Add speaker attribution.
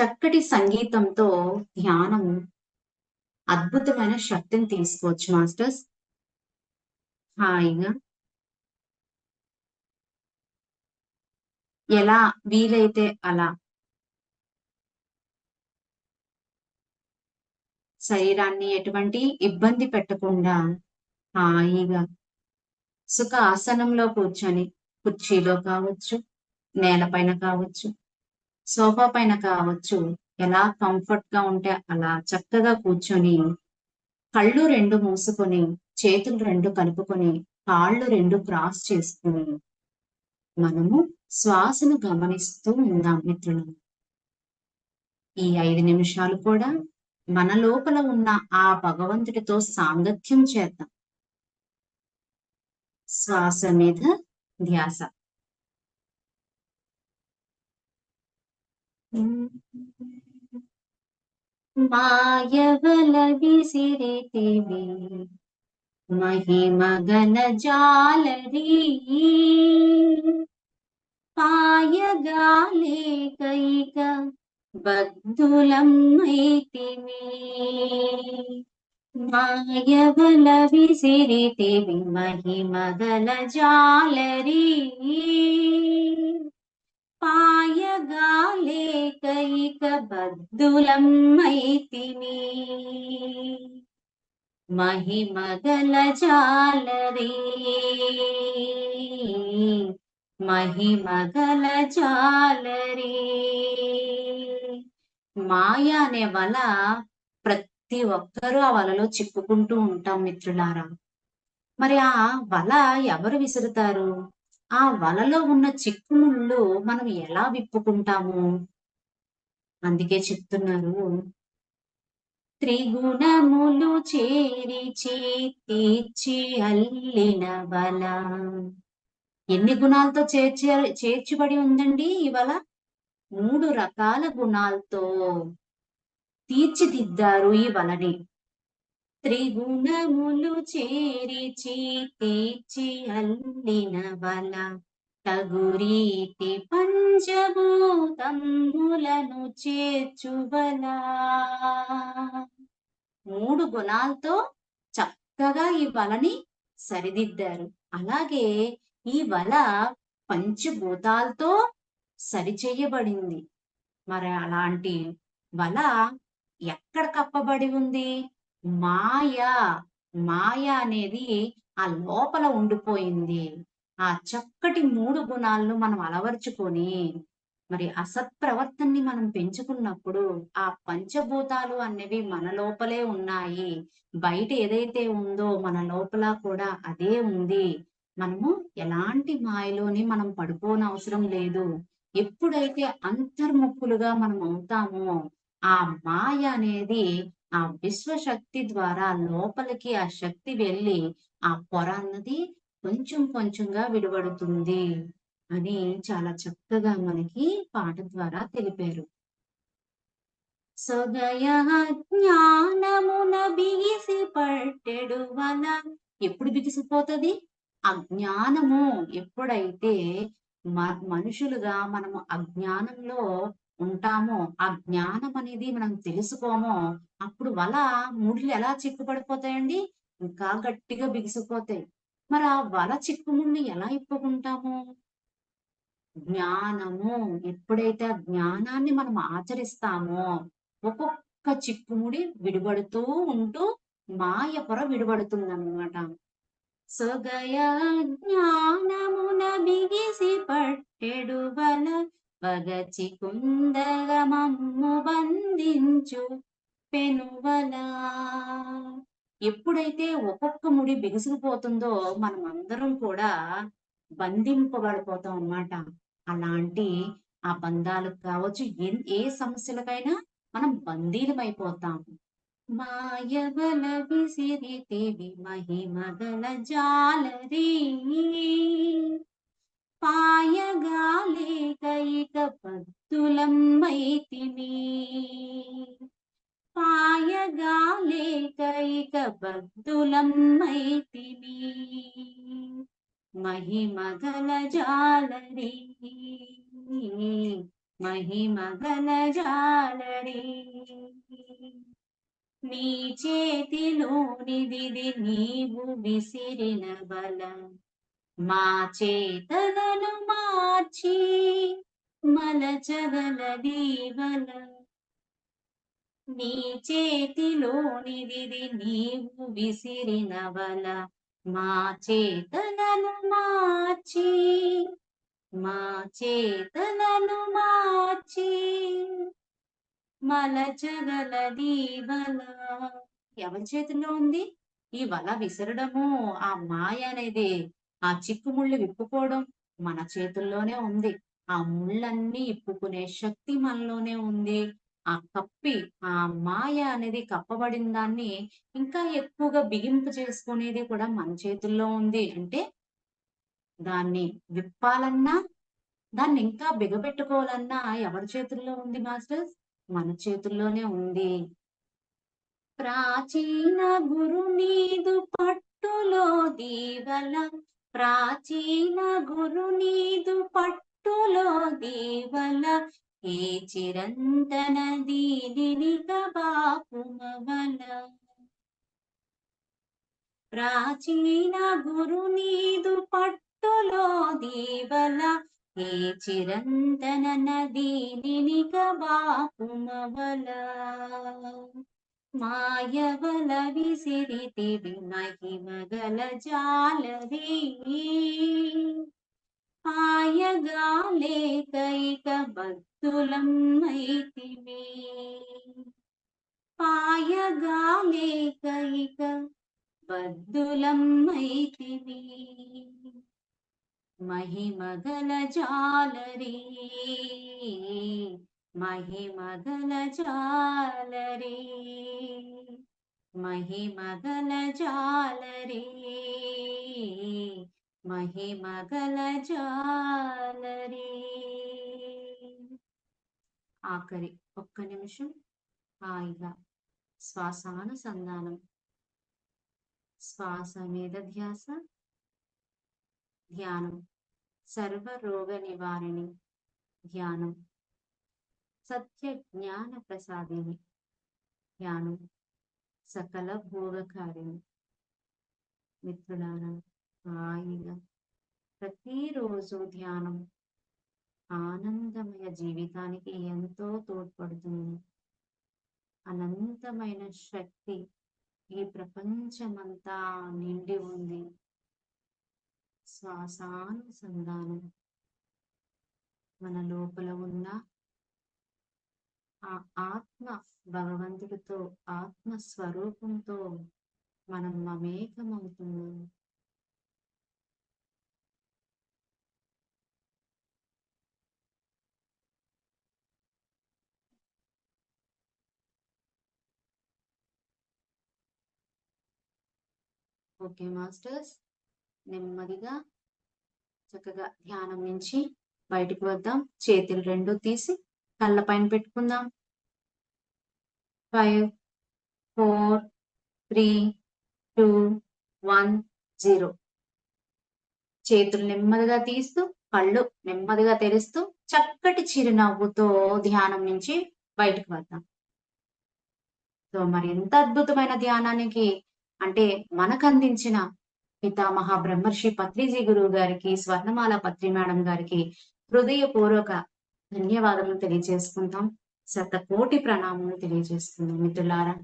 Speaker 1: చక్కటి సంగీతంతో ధ్యానం అద్భుతమైన శక్తిని తీసుకోవచ్చు మాస్టర్స్. హాయిగా ఎలా వీలైతే అలా శరీరాన్ని ఎటువంటి ఇబ్బంది పెట్టకుండా హాయిగా సుఖ ఆసనంలో కూర్చొని, కుర్చీలో కావచ్చు, నేలపైన కావచ్చు, సోఫా పైన కావచ్చు, ఎలా కంఫర్ట్ గా ఉంటే అలా చక్కగా కూర్చొని కళ్ళు రెండు మూసుకొని, చేతులు రెండు కలుపుకొని, కాళ్ళు రెండు క్రాస్ చేసుకుని మనము శ్వాసను గమనిస్తూ ఉందాం మిత్రులు. ఈ 5 నిమిషాలు కూడా మన లోపల ఉన్న ఆ భగవంతుడితో సాంగత్యం చేద్దాం. శ్వాస మీద ధ్యాస. మాయవల విసిరితివి మహిమగల జాలరీ పాయగాలే కైక బద్ధులమైతివి మాయవల విసిరితివి మహిమగల జాలరీ పాయగాలే కైక బద్ధులమైతివి మహిమగల జాలరీ మహిమగల జాలరీ. మాయ అనే వల ప్రతి ఒక్కరూ ఆ వలలో చిక్కుకుంటూ ఉంటాం మిత్రులారా. మరి ఆ వల ఎవరు విసురుతారు? ఆ వలలో ఉన్న చిక్కుముళ్ళు మనం ఎలా విప్పుకుంటాము? అందుకే చెప్తున్నారు, త్రిగుణములు తీర్చి అల్లిన వల. ఎన్ని గుణాలతో చేర్చబడి ఉందండి ఈ వల? 3 రకాల గుణాలతో తీర్చిదిద్దారు ఈ వలని. త్రిగుణములు తీర్చి అల్లిన వల తగురీతి పంచభూతములను చేర్చువల. 3 గుణాలతో చక్కగా ఈ వలని సరిదిద్దారు. అలాగే ఈ వల పంచభూతాలతో సరిచేయబడింది. మరి అలాంటి వల ఎక్కడ కప్పబడి ఉంది? మాయ. మాయ అనేది ఆ లోపల ఉండిపోయింది. ఆ చక్కటి 3 గుణాలను మనం అలవర్చుకొని మరి అసత్ప్రవర్తనని మనం పెంచుకున్నప్పుడు ఆ పంచభూతాలు అనేవి మన లోపలే ఉన్నాయి. బయట ఏదైతే ఉందో మన లోపల కూడా అదే ఉంది. మనము ఎలాంటి మాయలోని మనం పడిపోనవసరం లేదు. ఎప్పుడైతే అంతర్ముఖులుగా మనం అవుతామో ఆ మాయ అనేది ఆ విశ్వశక్తి ద్వారా లోపలికి ఆ శక్తి వెళ్ళి ఆ పొర అన్నది కొంచెం కొంచెంగా విడబడుతుంది అని చాలా చక్కగా మనకి పాట ద్వారా తెలిపారు. సొగయ జ్ఞానమున బిగిసి పట్టెడు వల. ఎప్పుడు బిగిసిపోతుంది? అజ్ఞానము ఎప్పుడైతే మనుషులుగా మనము అజ్ఞానంలో ఉంటామో, ఆ జ్ఞానం అనేది మనం తెలుసుకోమో, అప్పుడు వల ముళ్ళు ఎలా చిక్కుపడిపోతాయండి? ఇంకా గట్టిగా బిగిసిపోతాయి. మరి ఆ వల చిక్కుముడిని ఎలా ఇప్పుకుంటాము? జ్ఞానము. ఎప్పుడైతే ఆ జ్ఞానాన్ని మనం ఆచరిస్తామో ఒక్కొక్క చిక్కుముడి విడిపడుతూ ఉంటూ మాయ పొర విడిపడుతుందన్నమాట. సొగయ జ్ఞానమున బిగిసి పట్టెడు వల వగచి కుందగమమ్ము బంధించు పెనువల. ఎప్పుడైతే ఒక్కొక్క ముడి బిగుసుకుపోతుందో మనం అందరం కూడా బంధింపబడిపోతాం అన్నమాట. అలాంటి ఆ బంధాలకు కావచ్చు, ఏ సమస్యలకైనా మనం బందీలమైపోతాం. మాయవల విసిరితివి మహిమగల జాలరీ పాయగాలే కైక బద్ధులమైతివి పాయగాలే కైక బద్ధులమైతివి మహిమగల జాలరీ మహిమగల జాలరి. నీ చేతిలోనిది నీవు విసిరిన బల, మా చేతలను మార్చి మలచగల దీవల. నీ చేతిలోనిది నీవు విసిరిన బల, మా చేతలను మార్చి మలచగల దీవల. ఎవరి చేతిలో ఉంది ఈ వల విసరడము? ఆ మాయ అనేది, ఆ చిక్కుముళ్ళు విప్పుకోవడం మన చేతుల్లోనే ఉంది. ఆ ముళ్ళన్నీ ఇప్పుకునే శక్తి మనలోనే ఉంది. ఆ మాయ అనేది కప్పబడిన దాన్ని ఇంకా ఎక్కువగా బిగింపు చేసుకునేది కూడా మన చేతుల్లో ఉంది. అంటే దాన్ని విప్పాలన్నా, దాన్ని ఇంకా బిగబెట్టుకోవాలన్నా ఎవరి చేతుల్లో ఉంది మాస్టర్స్? మన చేతుల్లోనే ఉంది. ప్రాచీన గురు నీదు పట్టులో దీవల, ప్రాచీన గురు నీదు పట్టులో దీవల, ఏ చిరంతన దీనిక బాపుమవల. ప్రాచీన గురు నీదు పట్టులో దీవల, ఏ చిరంతన దీనిక బాపుమవల. మాయవల విసిరితివి మహిమగల జాలరి, పాయగా లేకైక బద్దులమైతివి, పాయగా లేకైక బద్దులమైతివి. మహిమగల జాలరి, మహిమగల జాలరి, మహిమగల జాలరి, మహిమగల జాలరి. ఆఖరి ఒక్క నిమిషం హాయిగా శ్వాసానుసంధానం, శ్వాస మీద ధ్యాస, ధ్యానం. సర్వ రోగ నివారిణి ధ్యానం. సత్య జ్ఞాన ప్రసాదిని ధ్యానం. సకల భోగకారిణి. మిత్రులారా, హాయిగా ప్రతిరోజు ధ్యానం ఆనందమయ జీవితానికి ఎంతో తోడ్పడుతుంది. అనంతమైన శక్తి ఈ ప్రపంచమంతా నిండి ఉంది. శ్వాసానుసంధానం. మన లోపల ఉన్న ఆ ఆత్మ భగవంతుడితో, ఆత్మ స్వరూపంతో మనం మమేకమవుతున్నాం. ఓకే మాస్టర్స్, నెమ్మదిగా చక్కగా ధ్యానం నుంచి బయటికి వద్దాం. చేతులు రెండు తీసి కళ్ళ పైన పెట్టుకుందాం. 5, 4, 3, 2, 1, 0. చేతులు నెమ్మదిగా తీస్తూ, కళ్ళు నెమ్మదిగా తెరుస్తూ, చక్కటి చిరునవ్వుతో ధ్యానం నుంచి బయటకు వద్దాం. సో మరి ఎంత అద్భుతమైన ధ్యానానికి అంటే మనకు అందించిన పితామహ బ్రహ్మర్షి పత్రిజీ గురువు గారికి, స్వర్ణమాల పత్రి మేడం గారికి హృదయపూర్వక ధన్యవాదాలను తెలియజేసుకుంటాం. శతకోటి ప్రణామాలు తెలియజేస్తున్నాం. మిత్రులారా,